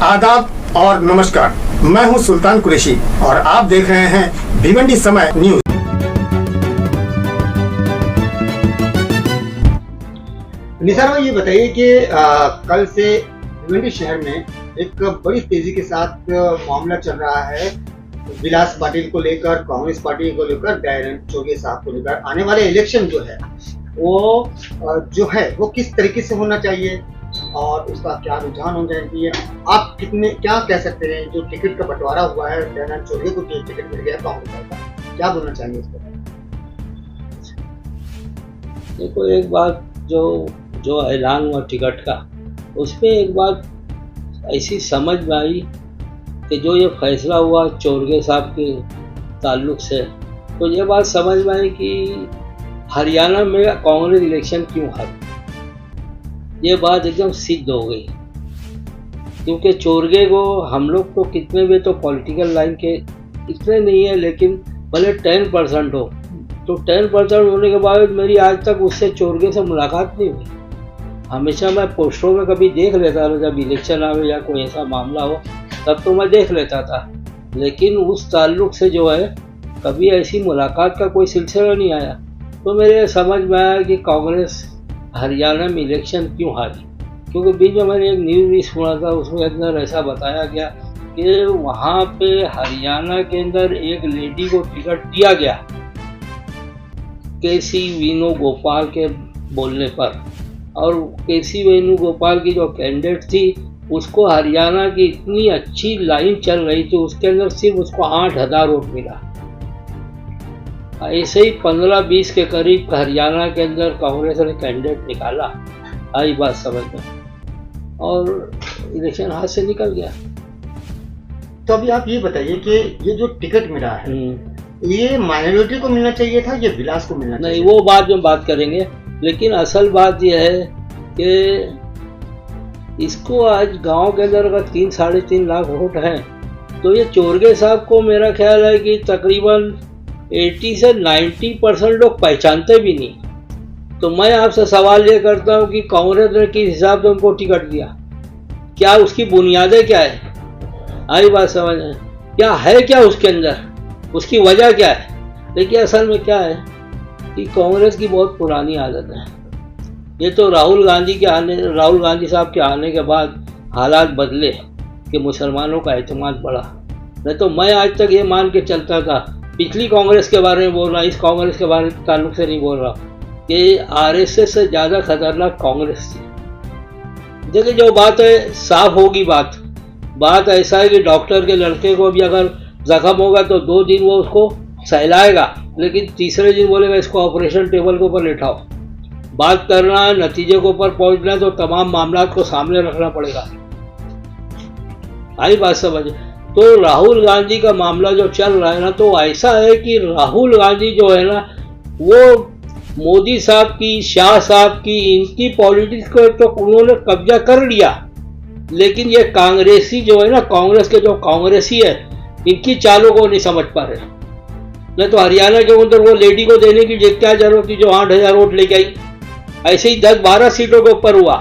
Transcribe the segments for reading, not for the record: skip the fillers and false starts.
आदाब और नमस्कार, मैं हूं सुल्तान कुरैशी और आप देख रहे हैं भिवंडी समय न्यूज। निसार भाई, ये बताइए कि कल से भिवंडी शहर में एक बड़ी तेजी के साथ मामला चल रहा है विलास पाटिल को लेकर, कांग्रेस पार्टी को लेकर, दयानंद चौगे साहब को लेकर। आने वाले इलेक्शन जो है वो किस तरीके से होना चाहिए और उसका क्या रुझान हो जाएगी, आप क्या कह सकते हैं? जो टिकट का बंटवारा हुआ है, दयानंद चौगे को टिकट मिल गया कांग्रेस का, क्या बोलना चाहिए इस पर? देखो, एक बात जो ऐलान हुआ टिकट का, उसमें एक बात ऐसी समझ में आई कि जो ये फैसला हुआ चौरगे साहब के ताल्लुक से, तो ये बात समझ में आई कि हरियाणा में कांग्रेस इलेक्शन क्यों हारी। ये बात एकदम सिद्ध हो गई, क्योंकि चौरगे को हम लोग तो कितने भी तो पॉलिटिकल लाइन के इतने नहीं है, लेकिन भले 10% हो, तो 10% होने के बाद मेरी आज तक उससे चौरगे से मुलाकात नहीं हुई। हमेशा मैं पोस्टरों में कभी देख लेता था, जब इलेक्शन आवे या कोई ऐसा मामला हो तब तो मैं देख लेता था, लेकिन उस ताल्लुक से जो है कभी ऐसी मुलाकात का कोई सिलसिला नहीं आया। तो मेरे समझ में आया कि कांग्रेस हरियाणा में इलेक्शन क्यों हारी, क्योंकि बीच में मैंने एक न्यूज़ भी सुना था, उसमें अंदर ऐसा बताया गया कि वहाँ पे हरियाणा के अंदर एक लेडी को टिकट दिया गया केसी वेणुगोपाल के बोलने पर, और केसी वेणुगोपाल की जो कैंडिडेट थी उसको हरियाणा की इतनी अच्छी लाइन चल रही थी, उसके अंदर सिर्फ उसको 8000 वोट मिला। ऐसे ही 15-20 के करीब हरियाणा के अंदर कांग्रेस ने कैंडिडेट निकाला, आई बात समझ में, और इलेक्शन हाथ से निकल गया। तो अभी आप ये बताइए कि ये जो टिकट मिला है ये माइनॉरिटी को मिलना चाहिए था, ये विलास को मिलना चाहिए? नहीं, वो बाद में बात करेंगे, लेकिन असल बात यह है कि इसको आज गांव के अंदर अगर 3-3.5 लाख वोट हैं, तो ये चौरगे साहब को मेरा ख्याल है कि तकरीबन 80 से 90% लोग पहचानते भी नहीं। तो मैं आपसे सवाल ये करता हूँ कि कांग्रेस ने किस हिसाब से उनको टिकट दिया, क्या उसकी बुनियादें क्या है? आई बात समझ में, क्या है, क्या उसके अंदर, उसकी वजह क्या है? देखिए, असल में क्या है कि कांग्रेस की बहुत पुरानी आदत है। ये तो राहुल गांधी साहब के आने के बाद हालात बदले कि मुसलमानों का एतमाद बढ़ा। नहीं तो मैं आज तक ये मान के चलता था, पिछली कांग्रेस के बारे में बोल रहा, इस कांग्रेस के बारे में ताल्लुक से नहीं बोल रहा, कि आरएसएस से ज़्यादा खतरनाक कांग्रेस थी। देखिए, जो बात है साफ होगी। बात ऐसा है कि डॉक्टर के लड़के को भी अगर जख्म होगा तो 2 दिन वो उसको सहलाएगा, लेकिन तीसरे दिन बोलेगा इसको ऑपरेशन टेबल के ऊपर लेटाओ। बात करना है, नतीजे के ऊपर पहुंचना है, तो तमाम मामला को सामने रखना पड़ेगा। आई बात समझ? तो राहुल गांधी का मामला जो चल रहा है ना, तो ऐसा है कि राहुल गांधी जो है ना, वो मोदी साहब की, शाह साहब की, इनकी पॉलिटिक्स को तो उन्होंने कब्जा कर लिया, लेकिन ये कांग्रेसी जो है ना, कांग्रेस के जो कांग्रेसी है, इनकी चालों को नहीं समझ पा रहे। नहीं तो हरियाणा के अंदर वो लेडी को देने की क्या जरूरत थी जो 8000 वोट लेके आई? ऐसे ही 10-12 सीटों के ऊपर हुआ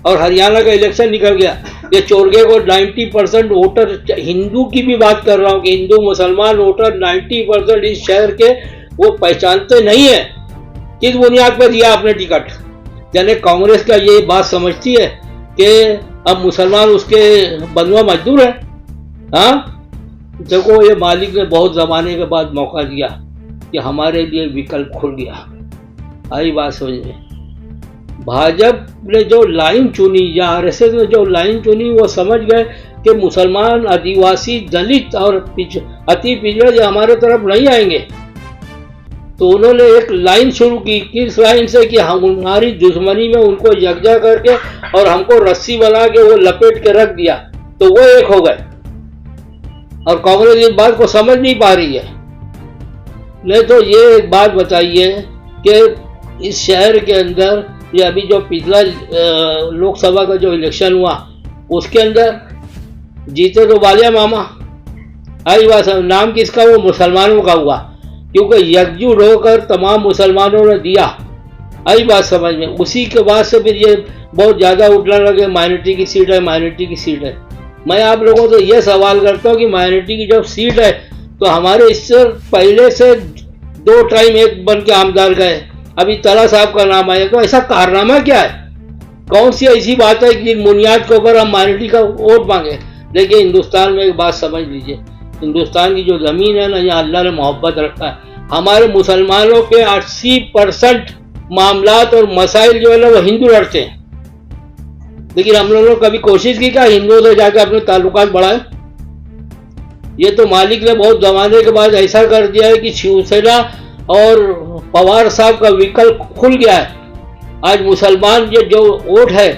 और हरियाणा का इलेक्शन निकल गया। ये चौरगे को 90% वोटर, हिंदू की भी बात कर रहा हूँ कि हिंदू मुसलमान वोटर 90% इस शहर के वो पहचानते नहीं है। किस बुनियाद पर दिया आपने टिकट? यानी कांग्रेस का ये बात समझती है कि अब मुसलमान उसके बंधुआ मजदूर है। हाँ, देखो, ये मालिक ने बहुत ज़माने के बाद मौका दिया कि हमारे लिए विकल्प खुल गया। आई बात समझ में? भाजपा ने जो लाइन चुनी या आरएसएस ने जो लाइन चुनी, वो समझ गए कि मुसलमान, आदिवासी, दलित और अति पिछड़े जो हमारे तरफ नहीं आएंगे। तो उन्होंने एक लाइन शुरू की। किस लाइन से? कि हमारी दुश्मनी में उनको यकजा करके और हमको रस्सी बना के वो लपेट के रख दिया, तो वो एक हो गए। और कांग्रेस इस बात को समझ नहीं पा रही है। नहीं तो ये एक बात बताइए कि इस शहर के अंदर ये अभी जो पिछला लोकसभा का जो इलेक्शन हुआ, उसके अंदर जीते तो बालिया मामा। आई बात, नाम किसका? वो मुसलमानों का हुआ, क्योंकि एकजुट होकर तमाम मुसलमानों ने दिया। आई बात समझ में? उसी के बाद से फिर ये बहुत ज़्यादा उठने लगे, माइनॉरिटी की सीट है, माइनॉरिटी की सीट है। मैं आप लोगों से ये सवाल करता हूँ कि माइनॉरिटी की जब सीट है तो हमारे इससे पहले से 2 टाइम एक बन के आमदार गए, अभी तला साहब का नाम आया, तो ऐसा कारनामा क्या है? कौन सी ऐसी बात है कि जिन बुनियाद के ऊपर हम माइनॉरिटी का वोट मांगे? देखिए हिंदुस्तान में एक बात समझ लीजिए, हिंदुस्तान की जो ज़मीन है ना, यहाँ अल्लाह ने मोहब्बत रखा है। हमारे मुसलमानों के 80% मामलात और मसाइल जो है ना वो हिंदू लड़ते हैं, लेकिन हम लोगों ने कभी कोशिश की क्या हिंदुओं से जाकर अपने ताल्लुकात बढ़ाएं? ये तो मालिक ने बहुत जमाने के बाद ऐसा कर दिया है कि शिवसेना और पवार साहब का विकल्प खुल गया है। आज मुसलमान जो वोट है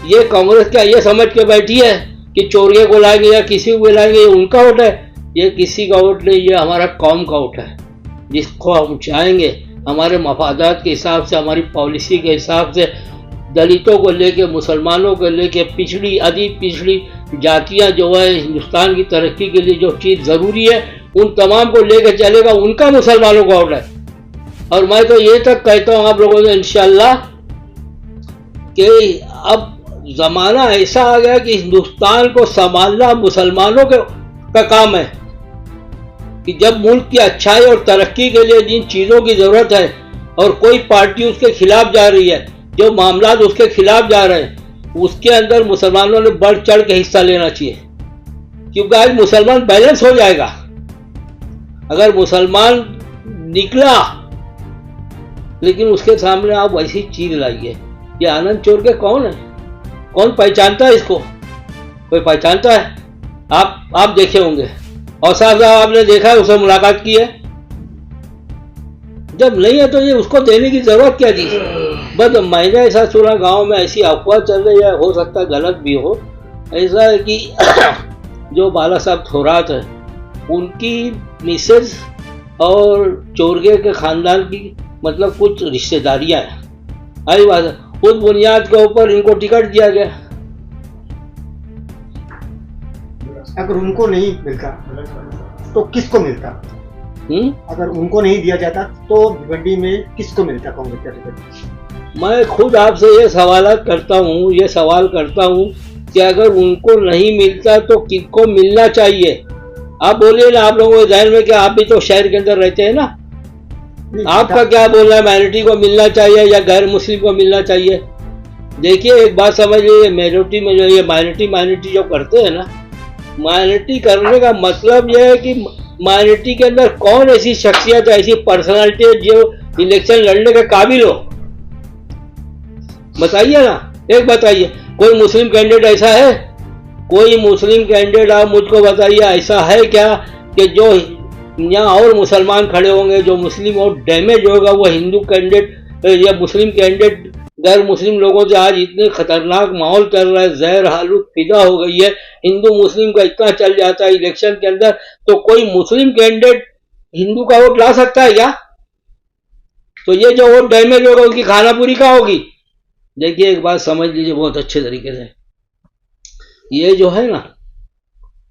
ये कांग्रेस क्या ये समझ के बैठी है कि चोरिया को लाएंगे या किसी को लाएंगे, ये उनका वोट है? ये किसी का वोट नहीं, ये हमारा कौम का वोट है, जिसको हम चाहेंगे हमारे मफादात के हिसाब से, हमारी पॉलिसी के हिसाब से, दलितों को लेके, मुसलमानों को लेके, पिछड़ी अति पिछड़ी जातियां जो है हिंदुस्तान की तरक्की के लिए जो चीज़ ज़रूरी है उन तमाम को लेके चलेगा, उनका मुसलमानों का वोट है। और मैं तो ये तक कहता हूँ आप लोगों से इंशाल्लाह कि अब ज़माना ऐसा आ गया कि हिंदुस्तान को संभालना मुसलमानों का काम है, कि जब मुल्क की अच्छाई और तरक्की के लिए जिन चीज़ों की ज़रूरत है और कोई पार्टी उसके खिलाफ जा रही है, जो मामला उसके खिलाफ जा रहे हैं, उसके अंदर मुसलमानों ने बढ़ चढ़ के हिस्सा लेना चाहिए, क्योंकि आज मुसलमान बैलेंस हो जाएगा। अगर मुसलमान निकला लेकिन उसके सामने आप वैसी चीज लाइए, ये आनंद चोर के कौन है? कौन पहचानता है इसको? कोई पहचानता है? आप देखे होंगे, और साहब आपने देखा है, उससे मुलाकात की है? जब नहीं है तो ये उसको देने की जरूरत क्या थी? बस मैंने ऐसा सुना गांव में ऐसी अफवाह चल रही है, हो सकता है गलत भी हो, ऐसा है कि जो बाला साहब थोरात है उनकी मिसेज और चोरगे के खानदान की मतलब कुछ रिश्तेदारियां हैं, आई बात है, उस बुनियाद के ऊपर इनको टिकट दिया गया। अगर उनको नहीं मिलता तो किसको मिलता? अगर उनको नहीं दिया जाता तो भिवंडी में किसको मिलता कांग्रेस का टिकट? मैं खुद आपसे ये सवाल करता हूँ कि अगर उनको नहीं मिलता तो किसको मिलना चाहिए? आप बोलिए ना, आप लोगों के जहन में क्या, आप भी तो शहर के अंदर रहते हैं ना, आपका क्या बोलना है? माइनॉरिटी को मिलना चाहिए या गैर मुस्लिम को मिलना चाहिए? देखिए एक बात समझ लीजिए, मेजोरिटी में जो ये माइनॉरिटी जो करते हैं ना, माइनॉरिटी करने का मतलब यह है कि माइनॉरिटी के अंदर कौन ऐसी शख्सियत है, ऐसी पर्सनालिटी है जो इलेक्शन लड़ने के काबिल हो? बताइए ना, एक बताइए, कोई मुस्लिम कैंडिडेट ऐसा है? कोई मुस्लिम कैंडिडेट आप मुझको बताइए ऐसा है क्या कि जो यहाँ और मुसलमान खड़े होंगे, जो मुस्लिम और डैमेज होगा वो हिंदू कैंडिडेट या मुस्लिम कैंडिडेट गैर मुस्लिम लोगों से? आज इतने खतरनाक माहौल चल रहा है, जहर हालत फिदा हो गई है, हिंदू मुस्लिम का इतना चल जाता है इलेक्शन के अंदर, तो कोई मुस्लिम कैंडिडेट हिंदू का वोट ला सकता है क्या? तो ये जो वोट डैमेज होगा उनकी खानापुरी का होगी। देखिए एक बात समझ लीजिए बहुत अच्छे तरीके से, ये जो है ना,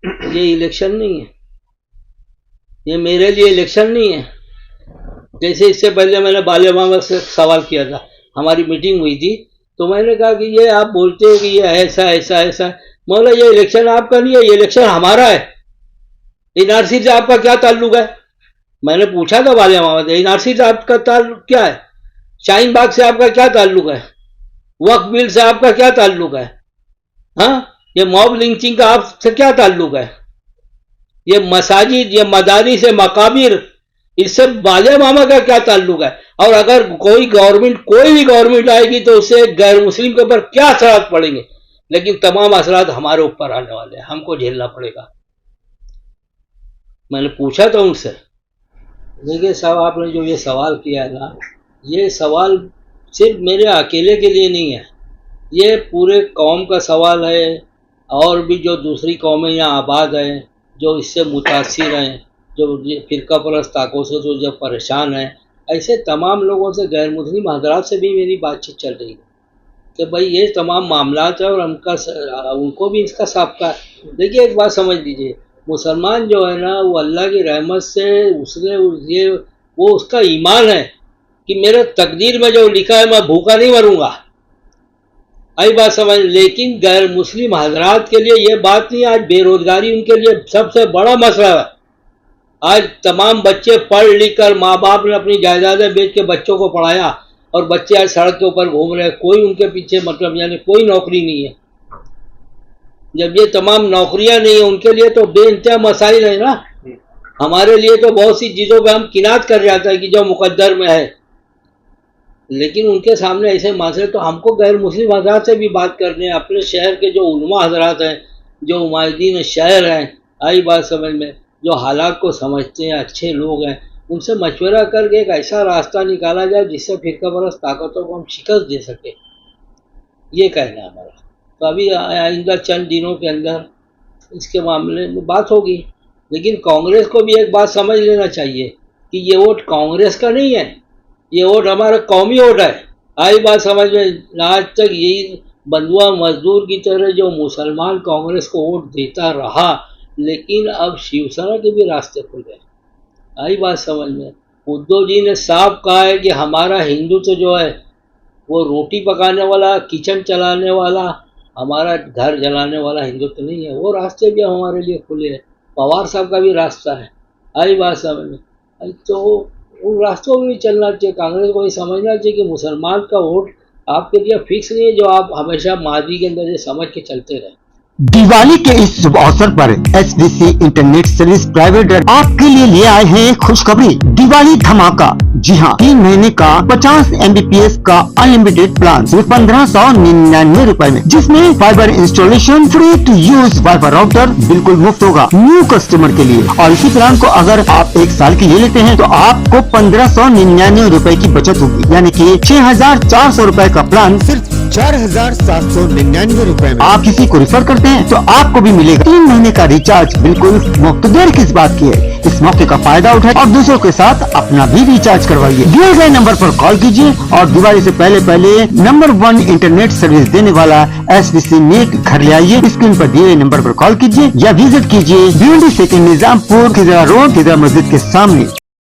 ये इलेक्शन नहीं है, ये मेरे लिए इलेक्शन नहीं है। जैसे इससे पहले मैंने बाले मामा से सवाल किया था, हमारी मीटिंग हुई थी, तो मैंने कहा कि ये आप बोलते हैं कि ये ऐसा ऐसा ऐसा, बोला ये इलेक्शन आपका नहीं है, ये इलेक्शन हमारा है। एनआरसी से आपका क्या ताल्लुक है? मैंने पूछा था बाले मामा से, एनआरसी से आपका ताल्लुक क्या है? शाहीन बाग से आपका क्या ताल्लुक है? वक्फ बिल से आपका क्या ताल्लुक है? हाँ, ये मॉब लिंचिंग का आपसे क्या ताल्लुक है? ये मसाजिद, ये मदारिस, मकाबिर, इससे बाले मामा का क्या ताल्लुक है? और अगर कोई भी गवर्नमेंट आएगी तो उससे गैर मुस्लिम के ऊपर क्या असरात पड़ेंगे? लेकिन तमाम असरात हमारे ऊपर आने वाले हैं, हमको झेलना पड़ेगा। मैंने पूछा था उनसे, देखिए साहब आपने जो ये सवाल किया है ना, ये सवाल सिर्फ मेरे अकेले के लिए नहीं है, ये पूरे कौम का सवाल है, और भी जो दूसरी कौमें यहाँ आबाद हैं, जो इससे मुतासिर हैं, जो फिरका परस्त ताकों से जो परेशान हैं, ऐसे तमाम लोगों से, गैर मुस्लिम हजरात से भी मेरी बातचीत चल रही है कि भाई ये तमाम मामलात है और उनको भी इसका साबका है। देखिए एक बात समझ लीजिए, मुसलमान जो है ना, वो अल्लाह की रहमत से वो उसका ईमान है कि मेरे तकदीर में जो लिखा है मैं भूखा नहीं मरूंगा, आई बात समझ। लेकिन गैर मुस्लिम हजरात के लिए ये बात नहीं, आज बेरोजगारी उनके लिए सबसे बड़ा मसला है। आज तमाम बच्चे पढ़ लिख कर माँ बाप ने अपनी जायदादें बेच के बच्चों को पढ़ाया और बच्चे आज सड़क के ऊपर घूम रहे हैं, कोई उनके पीछे मतलब यानी कोई नौकरी नहीं है। जब ये तमाम नौकरियां नहीं है उनके लिए तो बेइंतहा मसाइल है ना। हमारे लिए तो बहुत सी चीज़ों पे हम किनात कर जाते हैं कि जो मुकद्दर में है, लेकिन उनके सामने ऐसे मसले तो हमको गैर मुस्लिम हजरात से भी बात करनी है। अपने शहर के जो उलमा हजरात हैं, जो उमायदीन शहर हैं, आई बात समझ में, जो हालात को समझते हैं, अच्छे लोग हैं, उनसे मशवरा करके एक ऐसा रास्ता निकाला जाए जिससे फिरका परस्त ताकतों को हम शिकस्त दे सके, ये कहना है हमारा। तो अभी आइंदा चंद दिनों के अंदर इसके मामले में बात होगी। लेकिन कांग्रेस को भी एक बात समझ लेना चाहिए कि ये वोट कांग्रेस का नहीं है, ये वोट हमारा कौमी वोट है। आई बात समझ में। आज तक यही बंधुआ मजदूर की तरह जो मुसलमान कांग्रेस को वोट देता रहा, लेकिन अब शिवसेना के भी रास्ते खुल गए। आई बात समझ में। उद्धव जी ने साफ कहा है कि हमारा हिंदुत्व जो है वो रोटी पकाने वाला, किचन चलाने वाला, हमारा घर जलाने वाला हिंदुत्व नहीं है। वो रास्ते भी हमारे लिए खुले हैं। पवार साहब का भी रास्ता है। आई बात समझ में। तो उन रास्तों में भी चलना चाहिए। कांग्रेस को ये समझना चाहिए कि मुसलमान का वोट आपके लिए फिक्स नहीं है, जो आप हमेशा मादी के अंदर ये समझ के चलते रहे। दिवाली के इस शुभ अवसर पर SBC इंटरनेट सर्विस प्राइवेट आपके लिए ले आए हैं खुशखबरी, दिवाली धमाका। जी हाँ, 3 महीने का 50 Mbps का अनलिमिटेड प्लान सिर्फ 1599 रुपए में, जिसमें fibre installation, free to use WiFi router बिल्कुल मुफ्त होगा न्यू कस्टमर के लिए। और इसी प्लान को अगर आप 1 साल की ले लेते हैं तो आपको 1599 रुपए की बचत होगी, यानी कि 6400 रुपए का प्लान सिर्फ 4799 रुपए में। आप किसी को रिफर करते हैं तो आपको भी मिलेगा 3 महीने का रिचार्ज बिल्कुल मुफ्त। देर किस बात की है, इस मौके का फायदा उठाए और दूसरों के साथ अपना भी रिचार्ज करवाइए। दिए गए नंबर पर कॉल कीजिए और दिवाली से पहले नंबर 1 इंटरनेट सर्विस देने वाला SBC नेट घर ले आइए। स्क्रीन पर दिए गए नंबर पर कॉल कीजिए या विजिट कीजिए भिवंडी सेकंड निजामपुर खिजरा रोड, खिजरा मस्जिद के सामने।